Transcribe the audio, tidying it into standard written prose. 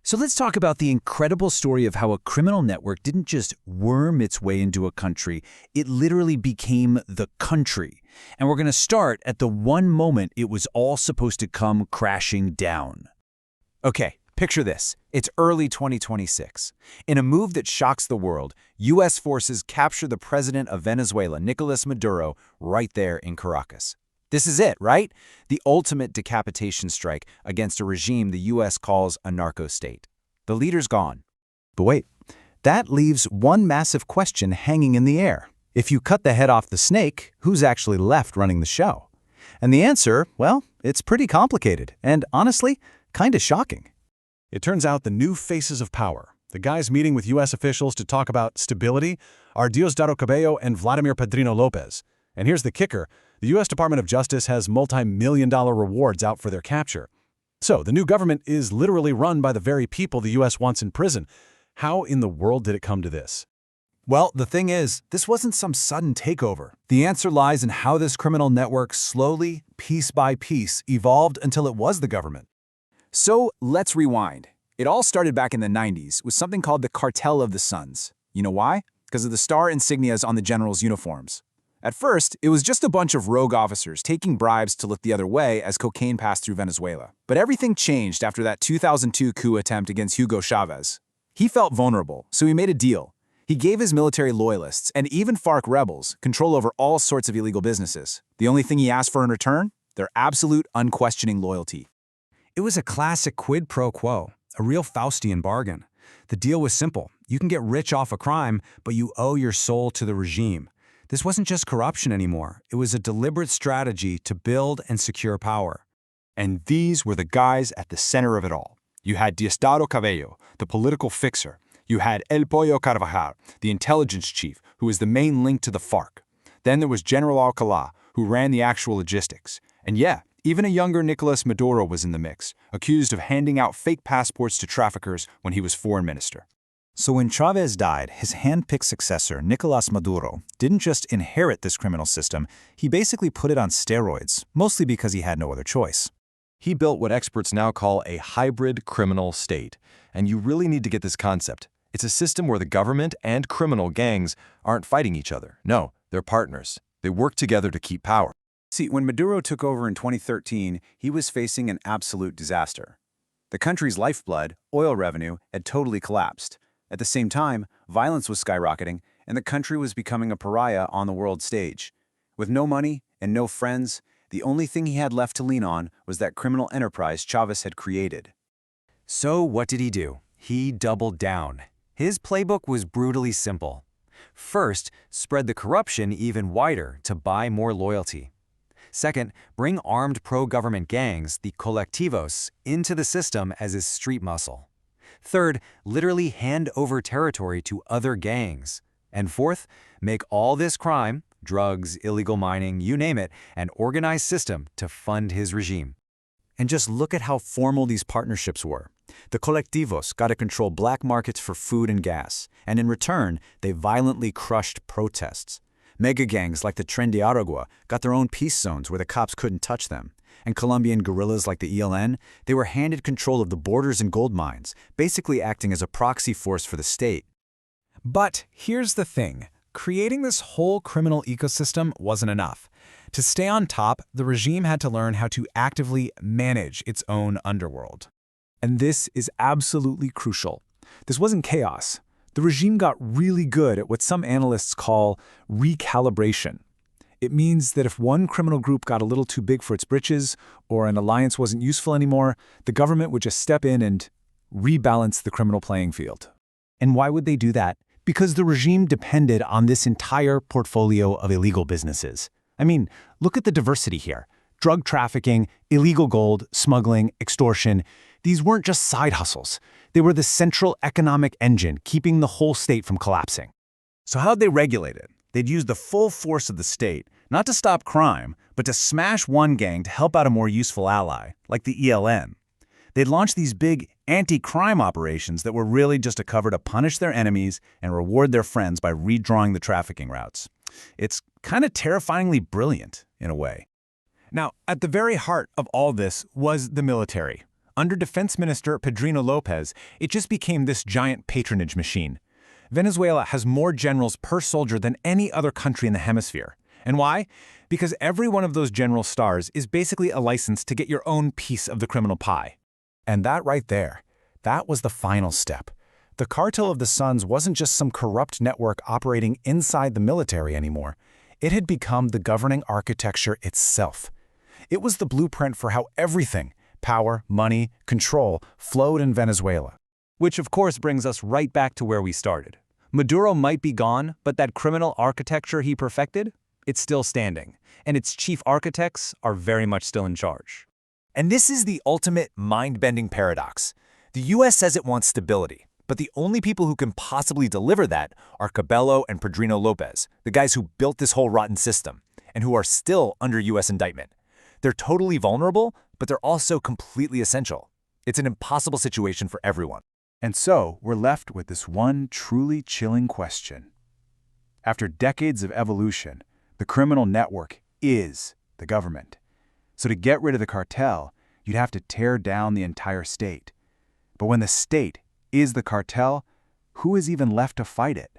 So let's talk about the incredible story of how a criminal network didn't just worm its way into a country, it literally became the country. And we're going to start at the one moment it was all supposed to come crashing down. Okay, picture this. It's early 2026. In a move that shocks the world, U.S. forces capture the president of Venezuela, Nicolás Maduro, right there in Caracas. This is it, right? The ultimate decapitation strike against a regime the U.S. calls a narco-state. The leader's gone. But wait, that leaves one massive question hanging in the air. If you cut the head off the snake, who's actually left running the show? And the answer, well, it's pretty complicated and, honestly, kinda shocking. It turns out the new faces of power, the guys meeting with U.S. officials to talk about stability, are Diosdado Cabello and Vladimir Padrino López. And here's the kicker. The U.S. Department of Justice has multi-million-dollar rewards out for their capture. So, the new government is literally run by the very people the U.S. wants in prison. How in the world did it come to this? Well, the thing is, this wasn't some sudden takeover. The answer lies in how this criminal network slowly, piece by piece, evolved until it was the government. So, let's rewind. It all started back in the 90s with something called the Cartel of the Suns. You know why? Because of the star insignias on the generals' uniforms. At first, it was just a bunch of rogue officers taking bribes to look the other way as cocaine passed through Venezuela. But everything changed after that 2002 coup attempt against Hugo Chávez. He felt vulnerable, so he made a deal. He gave his military loyalists, and even FARC rebels, control over all sorts of illegal businesses. The only thing he asked for in return? Their absolute, unquestioning loyalty. It was a classic quid pro quo, a real Faustian bargain. The deal was simple. You can get rich off a crime, but you owe your soul to the regime. This wasn't just corruption anymore. It was a deliberate strategy to build and secure power. And these were the guys at the center of it all. You had Diosdado Cabello, the political fixer. You had El Pollo Carvajal, the intelligence chief, who was the main link to the FARC. Then there was General Alcalá, who ran the actual logistics. And yeah, even a younger Nicolás Maduro was in the mix, accused of handing out fake passports to traffickers when he was foreign minister. So when Chávez died, his hand-picked successor, Nicolás Maduro, didn't just inherit this criminal system, he basically put it on steroids, mostly because he had no other choice. He built what experts now call a hybrid criminal state. And you really need to get this concept. It's a system where the government and criminal gangs aren't fighting each other. No, they're partners. They work together to keep power. See, when Maduro took over in 2013, he was facing an absolute disaster. The country's lifeblood, oil revenue, had totally collapsed. At the same time, violence was skyrocketing, and the country was becoming a pariah on the world stage. With no money and no friends, the only thing he had left to lean on was that criminal enterprise Chávez had created. So what did he do? He doubled down. His playbook was brutally simple. First, spread the corruption even wider to buy more loyalty. Second, bring armed pro-government gangs, the colectivos, into the system as his street muscle. Third, literally hand over territory to other gangs. And fourth, make all this crime, drugs, illegal mining, you name it, an organized system to fund his regime. And just look at how formal these partnerships were. The colectivos got to control black markets for food and gas, and in return, they violently crushed protests. Mega gangs like the Tren de Aragua got their own peace zones where the cops couldn't touch them. And Colombian guerrillas like the ELN, they were handed control of the borders and gold mines, basically acting as a proxy force for the state. But here's the thing. Creating this whole criminal ecosystem wasn't enough. To stay on top, the regime had to learn how to actively manage its own underworld. And this is absolutely crucial. This wasn't chaos. The regime got really good at what some analysts call recalibration. It means that if one criminal group got a little too big for its britches, or an alliance wasn't useful anymore, the government would just step in and rebalance the criminal playing field. And why would they do that? Because the regime depended on this entire portfolio of illegal businesses. I mean, look at the diversity here. Drug trafficking, illegal gold, smuggling, extortion. These weren't just side hustles. They were the central economic engine keeping the whole state from collapsing. So how'd they regulate it? They'd use the full force of the state, not to stop crime, but to smash one gang to help out a more useful ally, like the ELN. They'd launch these big anti-crime operations that were really just a cover to punish their enemies and reward their friends by redrawing the trafficking routes. It's kind of terrifyingly brilliant, in a way. Now, at the very heart of all this was the military. Under Defense Minister Padrino López, it just became this giant patronage machine. Venezuela has more generals per soldier than any other country in the hemisphere. And why? Because every one of those general stars is basically a license to get your own piece of the criminal pie. And that right there, that was the final step. The Cartel of the Suns wasn't just some corrupt network operating inside the military anymore. It had become the governing architecture itself. It was the blueprint for how everything, power, money, control, flowed in Venezuela. Which of course brings us right back to where we started. Maduro might be gone, but that criminal architecture he perfected? It's still standing, and its chief architects are very much still in charge. And this is the ultimate mind-bending paradox. The U.S. says it wants stability, but the only people who can possibly deliver that are Cabello and Padrino López, the guys who built this whole rotten system, and who are still under U.S. indictment. They're totally vulnerable, but they're also completely essential. It's an impossible situation for everyone. And so, we're left with this one truly chilling question. After decades of evolution, the criminal network is the government. So to get rid of the cartel, you'd have to tear down the entire state. But when the state is the cartel, who is even left to fight it?